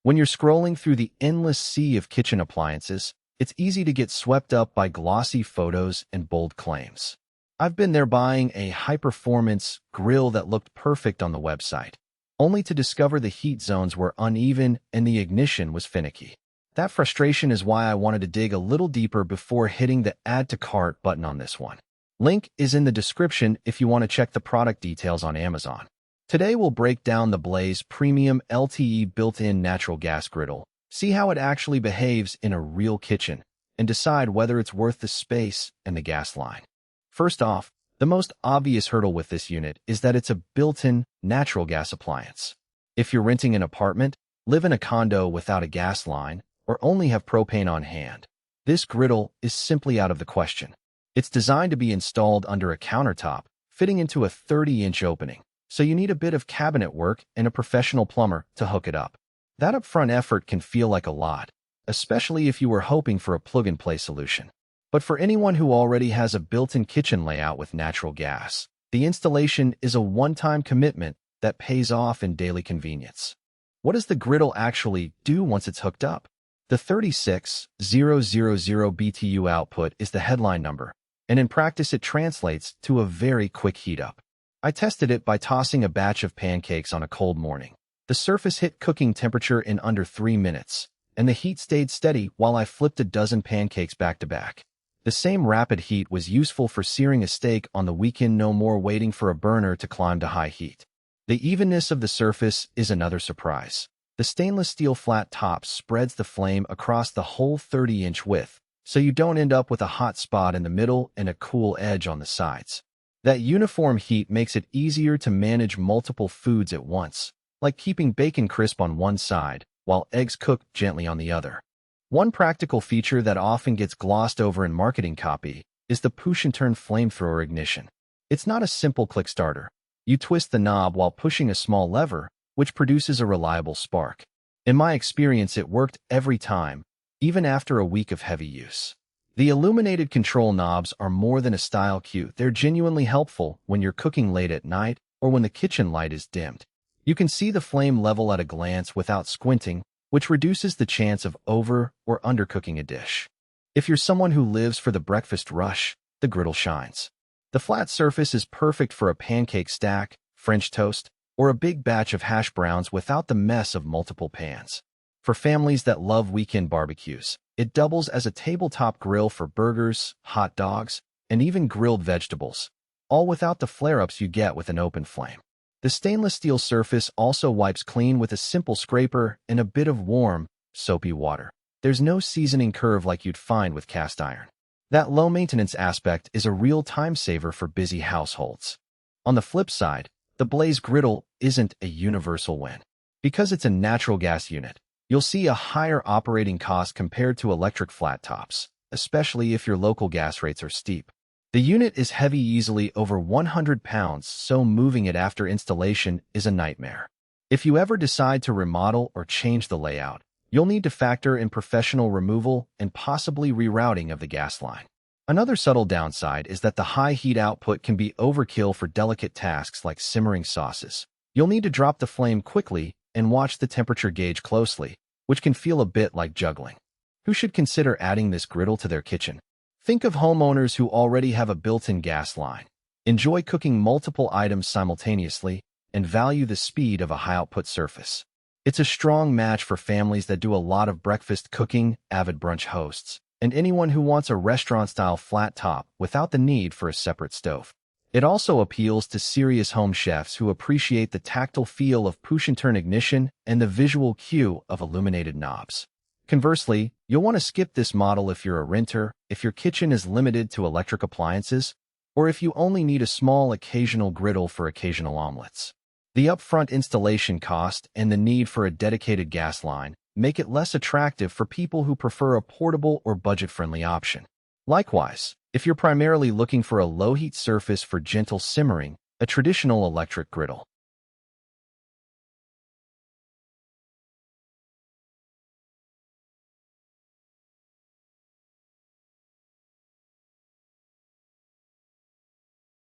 When you're scrolling through the endless sea of kitchen appliances, it's easy to get swept up by glossy photos and bold claims. I've been there buying a high-performance grill that looked perfect on the website, only to discover the heat zones were uneven and the ignition was finicky. That frustration is why I wanted to dig a little deeper before hitting the Add to Cart button on this one. Link is in the description if you want to check the product details on Amazon. Today we'll break down the BLZ Premium LTE built-in natural gas griddle, see how it actually behaves in a real kitchen, and decide whether it's worth the space and the gas line. First off, the most obvious hurdle with this unit is that it's a built-in natural gas appliance. If you're renting an apartment, live in a condo without a gas line, or only have propane on hand, this griddle is simply out of the question. It's designed to be installed under a countertop, fitting into a 30-inch opening, so you need a bit of cabinet work and a professional plumber to hook it up. That upfront effort can feel like a lot, especially if you were hoping for a plug-and-play solution. But for anyone who already has a built-in kitchen layout with natural gas, the installation is a one-time commitment that pays off in daily convenience. What does the griddle actually do once it's hooked up? The 36000 BTU output is the headline number, and in practice it translates to a very quick heat up. I tested it by tossing a batch of pancakes on a cold morning. The surface hit cooking temperature in under 3 minutes, and the heat stayed steady while I flipped a dozen pancakes back to back. The same rapid heat was useful for searing a steak on the weekend, no more waiting for a burner to climb to high heat. The evenness of the surface is another surprise. The stainless steel flat top spreads the flame across the whole 30-inch width, so you don't end up with a hot spot in the middle and a cool edge on the sides. That uniform heat makes it easier to manage multiple foods at once, like keeping bacon crisp on one side while eggs cook gently on the other. One practical feature that often gets glossed over in marketing copy is the push-and-turn flamethrower ignition. It's not a simple click starter. You twist the knob while pushing a small lever, which produces a reliable spark. In my experience, it worked every time, even after a week of heavy use. The illuminated control knobs are more than a style cue. They're genuinely helpful when you're cooking late at night or when the kitchen light is dimmed. You can see the flame level at a glance without squinting, which reduces the chance of over or undercooking a dish. If you're someone who lives for the breakfast rush, the griddle shines. The flat surface is perfect for a pancake stack, French toast, or a big batch of hash browns without the mess of multiple pans. For families that love weekend barbecues, it doubles as a tabletop grill for burgers, hot dogs, and even grilled vegetables, all without the flare-ups you get with an open flame. The stainless steel surface also wipes clean with a simple scraper and a bit of warm, soapy water. There's no seasoning curve like you'd find with cast iron. That low-maintenance aspect is a real time saver for busy households. On the flip side, the BLZ griddle isn't a universal win. Because it's a natural gas unit, you'll see a higher operating cost compared to electric flat tops, especially if your local gas rates are steep. The unit is heavy, easily over 100 pounds, so moving it after installation is a nightmare. If you ever decide to remodel or change the layout, you'll need to factor in professional removal and possibly rerouting of the gas line. Another subtle downside is that the high heat output can be overkill for delicate tasks like simmering sauces. You'll need to drop the flame quickly and watch the temperature gauge closely, which can feel a bit like juggling. Who should consider adding this griddle to their kitchen? Think of homeowners who already have a built-in gas line, enjoy cooking multiple items simultaneously, and value the speed of a high-output surface. It's a strong match for families that do a lot of breakfast cooking, avid brunch hosts, and anyone who wants a restaurant-style flat top without the need for a separate stove. It also appeals to serious home chefs who appreciate the tactile feel of push-and-turn ignition and the visual cue of illuminated knobs. Conversely, you'll want to skip this model if you're a renter, if your kitchen is limited to electric appliances, or if you only need a small occasional griddle for occasional omelets. The upfront installation cost and the need for a dedicated gas line make it less attractive for people who prefer a portable or budget-friendly option. Likewise, if you're primarily looking for a low-heat surface for gentle simmering, a traditional electric griddle